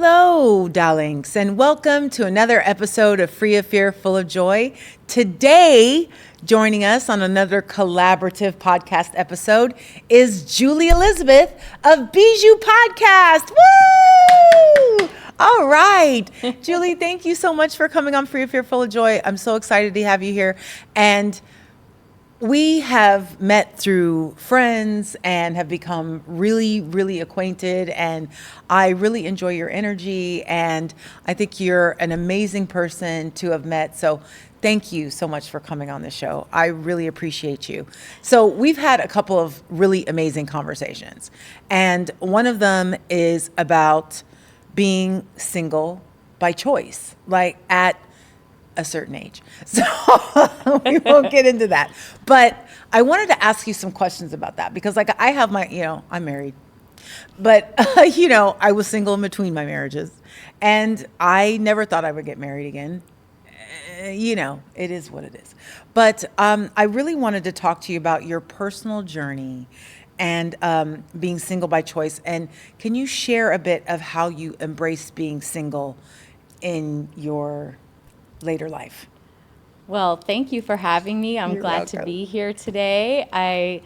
Hello, darlings, and welcome to another episode of Free of Fear, Full of Joy. Today, joining us on another collaborative podcast episode is Julie Elizabeth of Bijou Podcast. Woo! All right. Julie, thank you so much for coming on Free of Fear, Full of Joy. I'm so excited to have you here. And we have met through friends and have become really, really acquainted. And I really enjoy your energy. And I think you're an amazing person to have met. So thank you so much for coming on the show. I really appreciate you. So we've had a couple of really amazing conversations. And one of them is about being single by choice, like at a certain age. So we won't get into that. But I wanted to ask you some questions about that because like I have my, I'm married, but I was single in between my marriages and I never thought I would get married again. It is what it is. But I really wanted to talk to you about your personal journey and being single by choice. And can you share a bit of how you embrace being single in your later life? Well, thank you for having me. I'm glad to be here today. I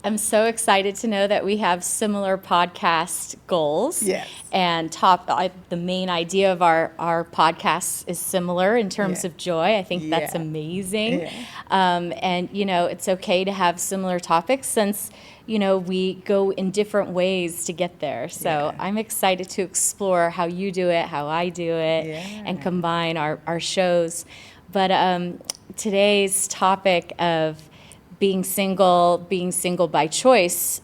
am so excited to know that we have similar podcast goals. Yes. And the main idea of our podcast is similar in terms of joy. I think that's amazing. Yeah. And, it's okay to have similar topics since, we go in different ways to get there. So I'm excited to explore how you do it, how I do it, and combine our shows. But today's topic of being single by choice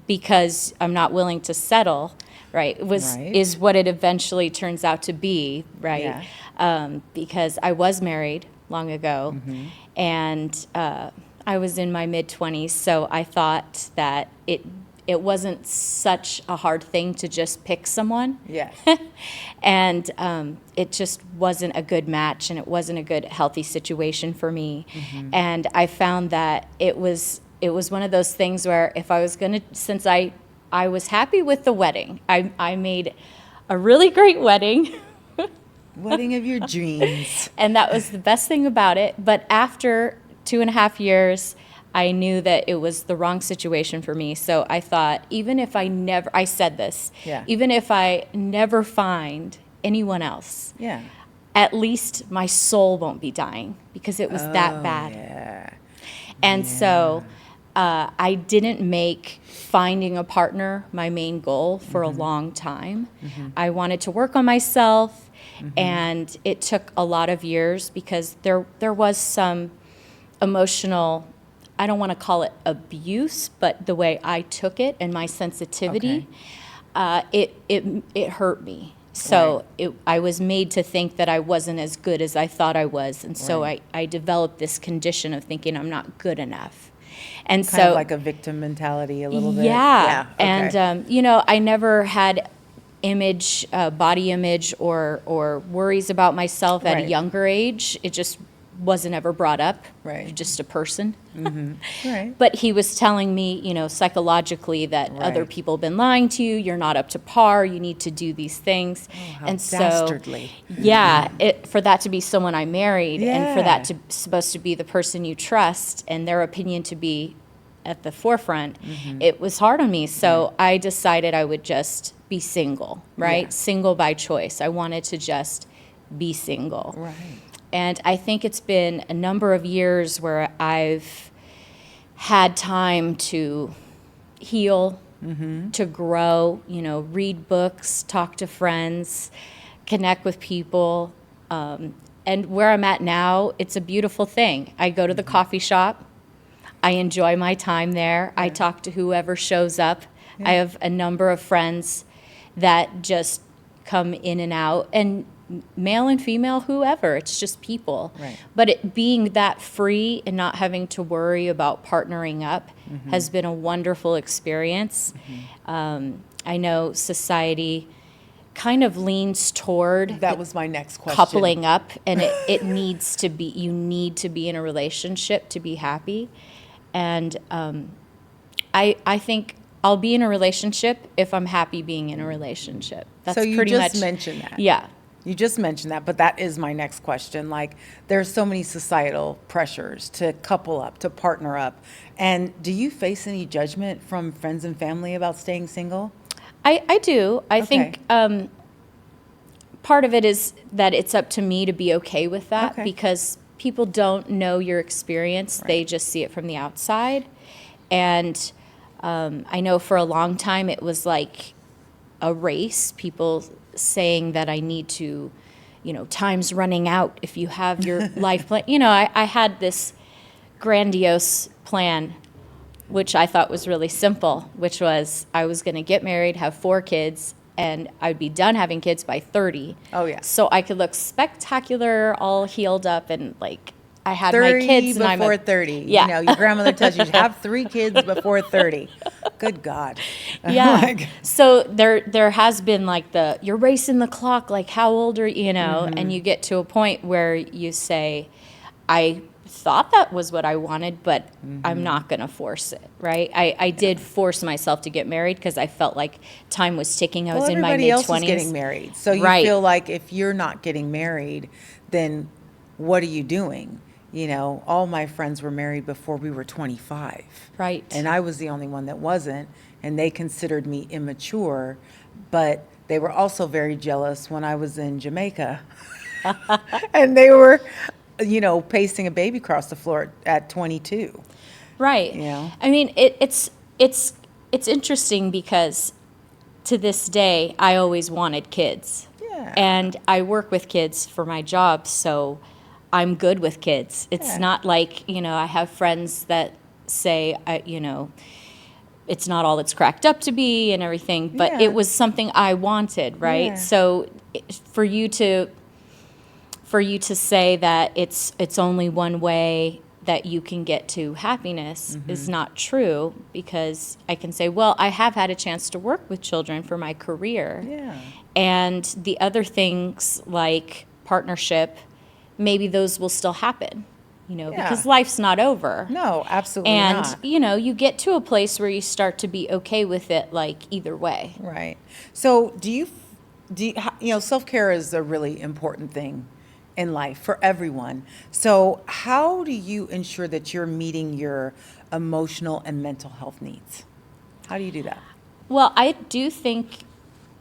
because I'm not willing to settle, right, is what it eventually turns out to be, right? Yeah. Because I was married long ago, and I was in my mid-20s, so I thought that it wasn't such a hard thing to just pick someone. Yes. And it just wasn't a good match, and it wasn't a good, healthy situation for me. And I found that it was one of those things where if I was going to, since I was happy with the wedding, I made a really great wedding. Wedding of your dreams. And that was the best thing about it. But after 2.5 years, I knew that it was the wrong situation for me. So I thought, even if I said this, even if I never find anyone else, at least my soul won't be dying because it was that bad. Yeah. And so I didn't make finding a partner my main goal for a long time. I wanted to work on myself, and it took a lot of years because there was some emotional, I don't want to call it abuse, but the way I took it and my sensitivity, it hurt me. So I was made to think that I wasn't as good as I thought I was. And so I developed this condition of thinking I'm not good enough. And kind of like a victim mentality a little bit. Yeah. And, I never had body image or worries about myself at a younger age. It just wasn't ever brought up. Right. Just a person. Right. But he was telling me, psychologically that other people have been lying to you. You're not up to par. You need to do these things. Oh, how and dastardly. So, for that to be someone I married and for that to supposed to be the person you trust and their opinion to be at the forefront, it was hard on me. So I decided I would just be single, right? Yeah. Single by choice. I wanted to just be single. Right. And I think it's been a number of years where I've had time to heal, to grow, read books, talk to friends, connect with people. And where I'm at now, it's a beautiful thing. I go to the coffee shop. I enjoy my time there. I talk to whoever shows up. I have a number of friends that just come in and out. And male and female, whoever, it's just people. Right. But it being that free and not having to worry about partnering up has been a wonderful experience. I know society kind of leans toward that was my next question. Coupling up, and it needs to be, you need to be in a relationship to be happy. And I think I'll be in a relationship if I'm happy being in a relationship. That's So you pretty just much mentioned that. Yeah. You just mentioned that, but that is my next question. Like, there's so many societal pressures to couple up, to partner up. And do you face any judgment from friends and family about staying single? I do. I Okay. think part of it is that it's up to me to be okay with that Okay. because people don't know your experience. They just see it from the outside. And I know for a long time it was like a race, people saying that I need to, time's running out if you have your life plan. I had this grandiose plan, which I thought was really simple, which was I was going to get married, have 4 kids, and I'd be done having kids by 30. Oh, yeah. So I could look spectacular, all healed up, and like I had my 30 kids and I'm before a, 30. Yeah. Your grandmother tells you to have 3 kids before 30. Good God. Yeah. Like, So there has been like you're racing the clock, like how old are you, Mm-hmm. and you get to a point where you say, I thought that was what I wanted, but Mm-hmm. I'm not going to force it, right? I did force myself to get married because I felt like time was ticking. I was well, in my everybody else mid-20s. is getting married. So you Right. feel like if you're not getting married, then what are you doing? All my friends were married before we were 25. Right. And I was the only one that wasn't. And they considered me immature. But they were also very jealous when I was in Jamaica. And they were, pasting a baby across the floor at 22. Right. Yeah. I mean, it's interesting because to this day, I always wanted kids. Yeah. And I work with kids for my job, so I'm good with kids. It's Yeah. not like, I have friends that say, it's not all it's cracked up to be and everything, but Yeah. it was something I wanted, right? Yeah. So for you to say that it's only one way that you can get to happiness Mm-hmm. is not true, because I can say, well, I have had a chance to work with children for my career. Yeah. And the other things like partnership, maybe those will still happen, Yeah. because life's not over. No, absolutely And, not. you get to a place where you start to be okay with it, like either way. Right. So self-care is a really important thing in life for everyone. So how do you ensure that you're meeting your emotional and mental health needs? How do you do that? Well, I do think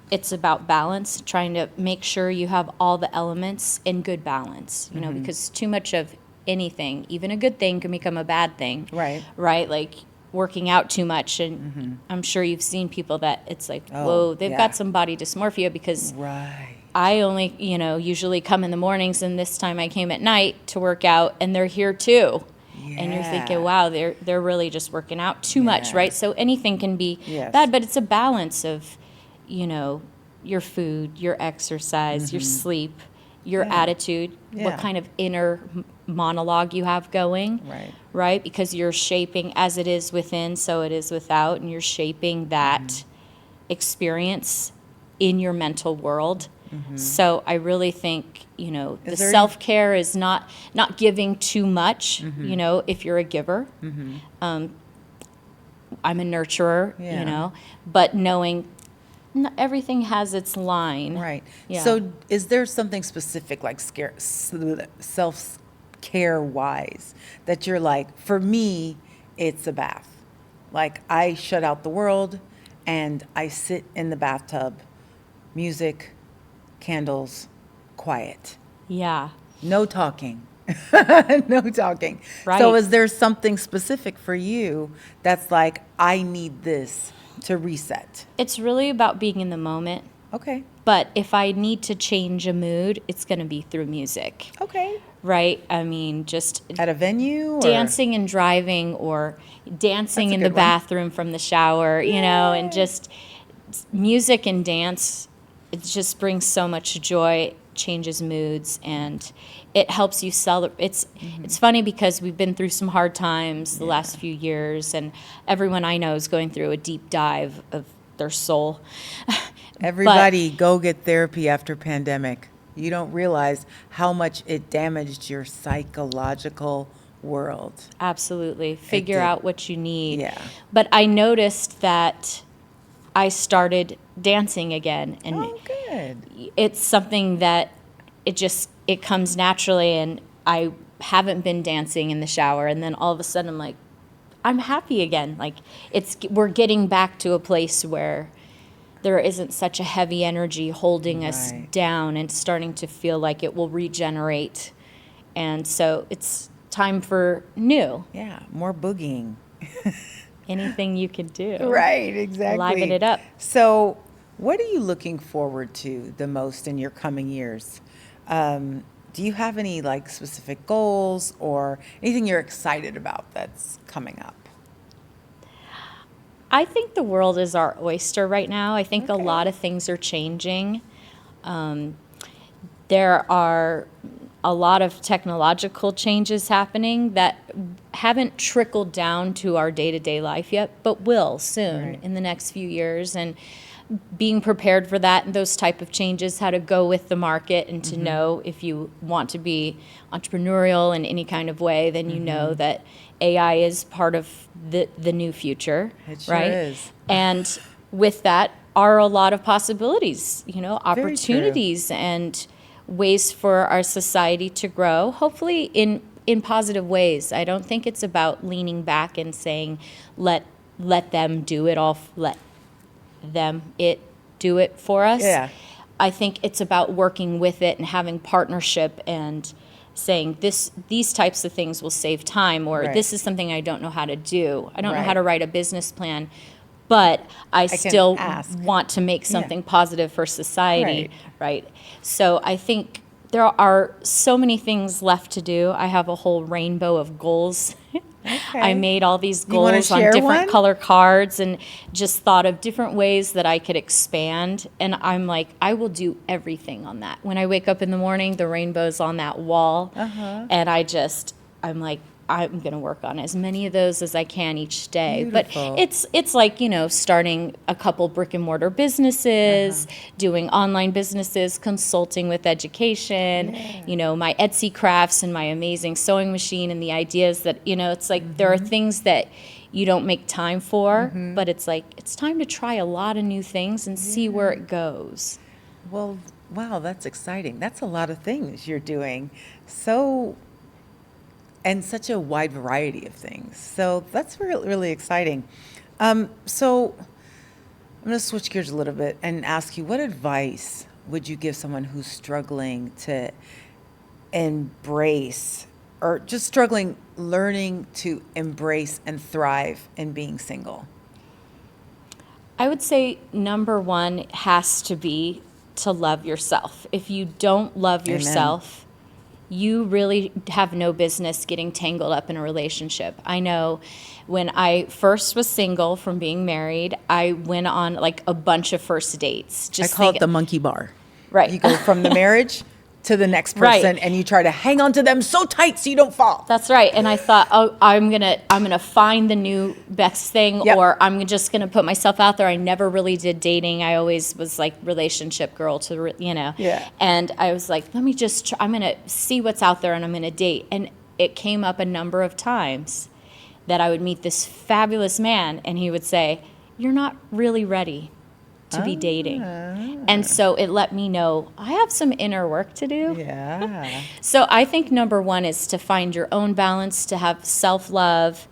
it's about balance, trying to make sure you have all the elements in good balance, because too much of anything, even a good thing, can become a bad thing. Right. Right? Like working out too much. And I'm sure you've seen people that it's like, Oh, whoa, they've yeah. got some body dysmorphia because Right. I only, usually come in the mornings, and this time I came at night to work out, and they're here too. And you're thinking, Yeah. wow, they're really just working out too much, Yeah. right? So anything can be Yes. bad, but it's a balance of, your food, your exercise, your sleep, your Mm-hmm. Yeah. attitude, Yeah. what kind of inner monologue you have going, Right. right? Because you're shaping, as it is within, so it is without, and you're shaping that Mm-hmm. experience in your mental world. So I really think, the Mm-hmm. Is there any- self-care is not giving too much, Mm-hmm. if you're a giver. I'm a nurturer, Yeah. but knowing everything has its line. Right. Yeah. So is there something specific, like self-care wise, that you're like, for me, it's a bath. Like, I shut out the world and I sit in the bathtub, music, candles, quiet. Yeah. No talking. No talking. Right. So is there something specific for you that's like, I need this to reset? It's really about being in the moment. Okay. But if I need to change a mood, it's going to be through music, Okay. right? I mean, just At a venue? Or? dancing and driving, or dancing That's a in the good one. bathroom from the shower, and just music and dance, it just brings so much joy, changes moods, and it helps you celebrate. It's funny because we've been through some hard times the last few years, and everyone I know is going through a deep dive of their soul. Everybody go get therapy after pandemic. You don't realize how much it damaged your psychological world. Absolutely. Figure did. out what you need. Yeah. But I noticed that I started dancing again, and Oh, good. it's something that it comes naturally, and I haven't been dancing in the shower, and then all of a sudden I'm like, I'm happy again. Like we're getting back to a place where there isn't such a heavy energy holding us Right. down, and starting to feel like it will regenerate. And so it's time for new. Yeah, more boogieing. Anything you can do. Right, exactly. Liven it up. So, what are you looking forward to the most in your coming years? Do you have any like specific goals or anything you're excited about that's coming up? I think the world is our oyster right now. I think a Okay. lot of things are changing. There are a lot of technological changes happening that haven't trickled down to our day-to-day life yet, but will soon Right. in the next few years. And being prepared for that and those type of changes, how to go with the market, and to know if you want to be entrepreneurial in any kind of way, then you know that AI is part of the new future, It sure right? is. And with that are a lot of possibilities, Very true. opportunities and ways for our society to grow, hopefully in positive ways. I don't think it's about leaning back and saying, let them do it all, let them do it for us. Yeah. I think it's about working with it and having partnership and saying these types of things will save time, or Right. this is something I don't know how to do. I don't know how Right. to write a business plan, but I can still ask. want to make something positive for society, Right. right? So I think there are so many things left to do. I have a whole rainbow of goals. I made all these You wanna goals on share different one? color cards, and just thought of different ways that I could expand. And I'm like, I will do everything on that. When I wake up in the morning, the rainbow's on that wall. And I'm like, I'm going to work on as many of those as I can each day. Beautiful. But it's like, starting a couple brick and mortar businesses, doing online businesses, consulting with education, my Etsy crafts and my amazing sewing machine, and the ideas that, it's like there are things that you don't make time for, but it's like it's time to try a lot of new things and see where it goes. Well, wow, that's exciting. That's a lot of things you're doing. And such a wide variety of things. So that's really, really exciting. So I'm going to switch gears a little bit and ask you, what advice would you give someone who's struggling to embrace, or just struggling learning to embrace and thrive in being single? I would say number one has to be to love yourself. If you don't love Amen. yourself, you really have no business getting tangled up in a relationship. I know when I first was single from being married, I went on like a bunch of first dates. I call it the monkey bar. Right. You go from the marriage to the next Right. person, and you try to hang on to them so tight so you don't fall. That's right. And I thought, oh, I'm gonna find the new best thing, Yep. or I'm just gonna put myself out there. I never really did dating. I always was like relationship girl Yeah. And I was like, let me just I'm gonna see what's out there, and I'm gonna date. And it came up a number of times that I would meet this fabulous man, and he would say, "You're not really ready to be dating." And so it let me know I have some inner work to do. Yeah. So I think number one is to find your own balance, to have self-love.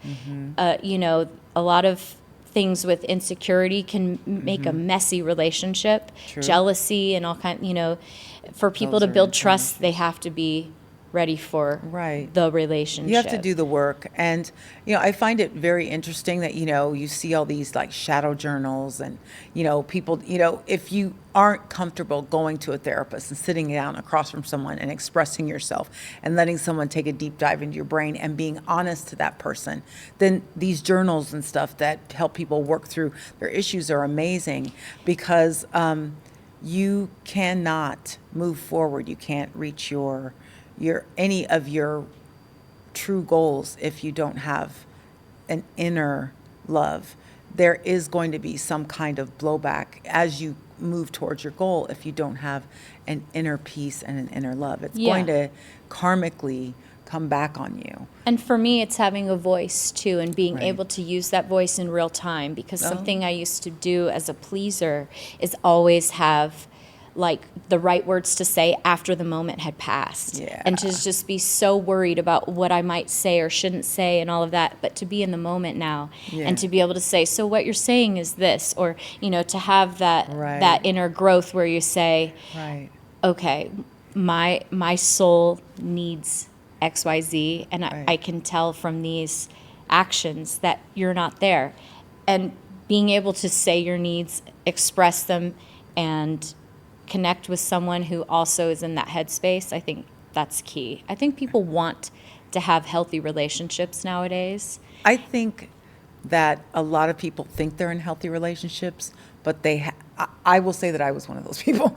A lot of things with insecurity can make a messy relationship, True. jealousy and all for people Those to are build trust, they have to be ready for Right. the relationship. You have to do the work. And, I find it very interesting that, you see all these like shadow journals and, people, if you aren't comfortable going to a therapist and sitting down across from someone and expressing yourself and letting someone take a deep dive into your brain and being honest to that person, then these journals and stuff that help people work through their issues are amazing, because you cannot move forward. You can't reach your any of your true goals if you don't have an inner love. There is going to be some kind of blowback as you move towards your goal if you don't have an inner peace and an inner love. It's Yeah. going to karmically come back on you. And for me, it's having a voice too, and being Right. able to use that voice in real time, because something I used to do as a pleaser is always have like the right words to say after the moment had passed. Yeah. And to just be so worried about what I might say or shouldn't say and all of that, but to be in the moment now Yeah. and to be able to say, so what you're saying is this, or, to have that, Right. that inner growth where you say, Right. okay, my soul needs XYZ, and Right. I can tell from these actions that you're not there. And being able to say your needs, express them, and connect with someone who also is in that headspace, I think that's key. I think people want to have healthy relationships nowadays. I think that a lot of people think they're in healthy relationships, but I will say that I was one of those people,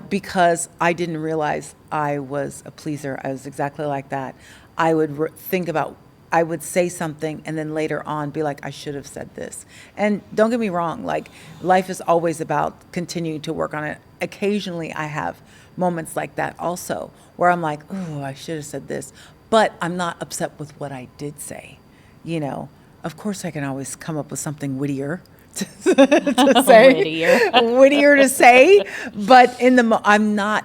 because I didn't realize I was a pleaser. I was exactly like that. I would I would say something and then later on be like, I should have said this. And don't get me wrong, like life is always about continuing to work on it. Occasionally I have moments like that also where I'm like, oh, I should have said this, but I'm not upset with what I did say. Of course I can always come up with something wittier to say, wittier to say, but I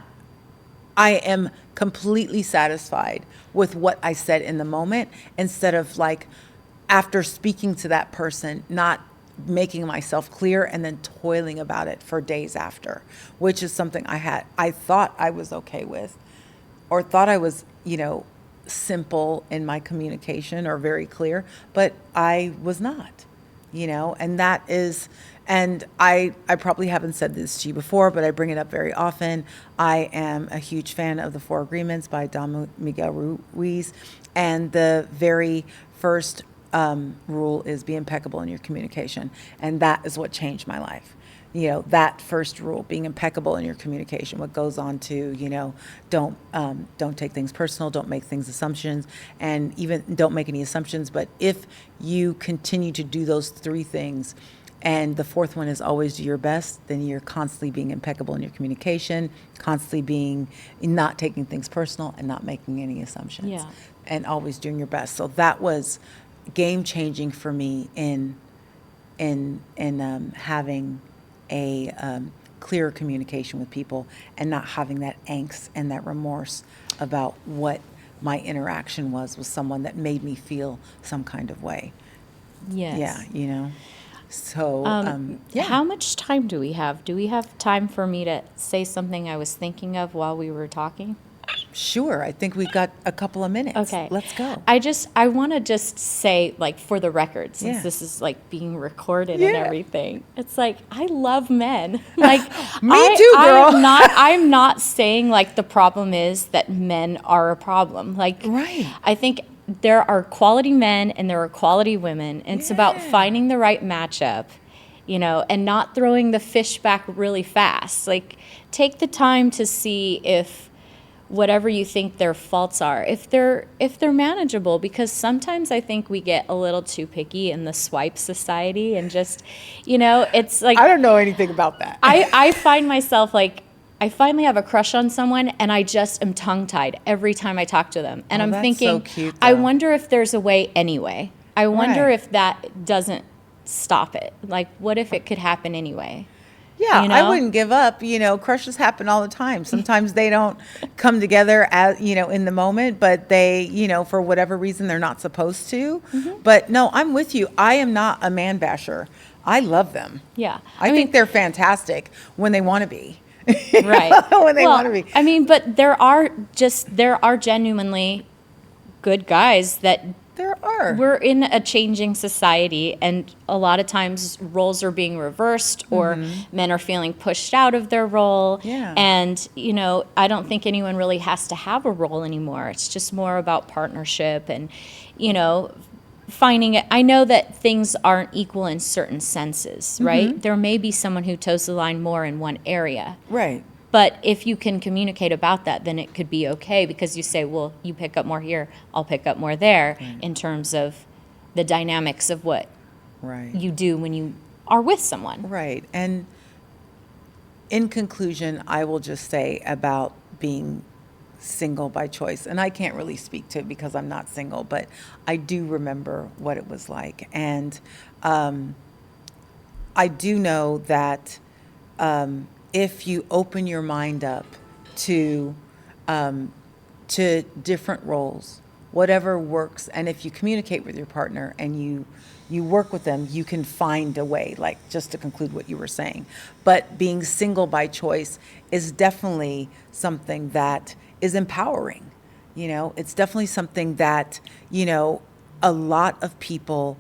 am completely satisfied with what I said in the moment, instead of like after speaking to that person, not making myself clear and then toiling about it for days after, which is something I thought I was okay with, or thought I was, simple in my communication or very clear, but I was not, and that is, and I probably haven't said this to you before, but I bring it up very often. I am a huge fan of the Four Agreements by Don Miguel Ruiz, and the very first rule is be impeccable in your communication, and that is what changed my life. That first rule, being impeccable in your communication, what goes on to, don't take things personal, don't make things assumptions, and even don't make any assumptions. But if you continue to do those three things, and the fourth one is always do your best, then you're constantly being impeccable in your communication, constantly being not taking things personal and not making any assumptions, Yeah. and always doing your best. So that was game changing for me in having a clearer communication with people and not having that angst and that remorse about what my interaction was with someone that made me feel some kind of way. Yes. Yeah. So, How much time do we have? Do we have time for me to say something I was thinking of while we were talking? Sure. I think we've got a couple of minutes. Okay. Let's go. I want to just say, like, for the record, since Yeah. this is like being recorded Yeah. and everything, it's like, I love men. Like, Me too, girl. I'm not saying like the problem is that men are a problem. Like, Right. I think there are quality men and there are quality women, and it's about Yeah. finding the right matchup, and not throwing the fish back really fast. Like, take the time to see if whatever you think their faults are, if they're manageable, because sometimes I think we get a little too picky in the swipe society, and just, it's like, I don't know anything about that. I find myself like, I finally have a crush on someone and I just am tongue-tied every time I talk to them. And Oh, I'm that's thinking, so cute, I though. wonder if there's a way anyway. I wonder Right. if that doesn't stop it. Like, what if it could happen anyway? Yeah, You I know? wouldn't give up. Crushes happen all the time. Sometimes they don't come together as, in the moment, but they, for whatever reason, they're not supposed to. Mm-hmm. But no, I'm with you. I am not a man basher. I love them. Yeah. I think they're fantastic when they want to be. Right. When they Well, want to be. I mean, but there are genuinely good guys that There are. we're in a changing society, and a lot of times roles are being reversed, or men are feeling pushed out of their role. Yeah. And, I don't think anyone really has to have a role anymore. It's just more about partnership and, finding it. I know that things aren't equal in certain senses, right? There may be someone who toes the line more in one area. Right. But if you can communicate about that, then it could be okay, because you say, well, you pick up more here, I'll pick up more there, in terms of the dynamics of what Right. you do when you are with someone. Right. And in conclusion, I will just say about being single by choice. And I can't really speak to it because I'm not single, but I do remember what it was like. And I do know that if you open your mind up to different roles, whatever works, and if you communicate with your partner and you work with them, you can find a way, like just to conclude what you were saying. But being single by choice is definitely something that is empowering. You know, it's definitely something that, you know, a lot of people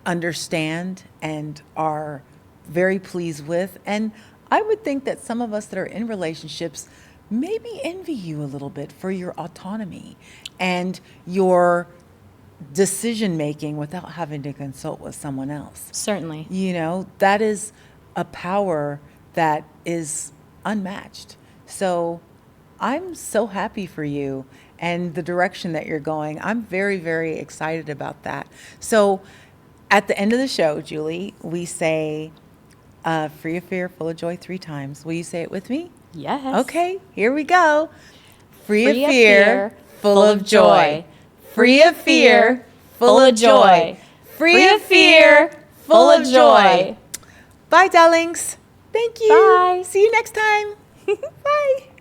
understand and are very pleased with. And I would think that some of us that are in relationships maybe envy you a little bit for your autonomy and your decision making without having to consult with someone else. Certainly. You know, that is a power that is unmatched. So I'm so happy for you and the direction that you're going. I'm very, very excited about that. So at the end of the show, Julie, we say, free of fear, full of joy 3 times. Will you say it with me? Yes. Okay, here we go. Free of Free of fear, fear, full of joy. Free of fear, full of joy. Free of fear, full of joy. Bye, darlings. Thank you. Bye. See you next time. Bye.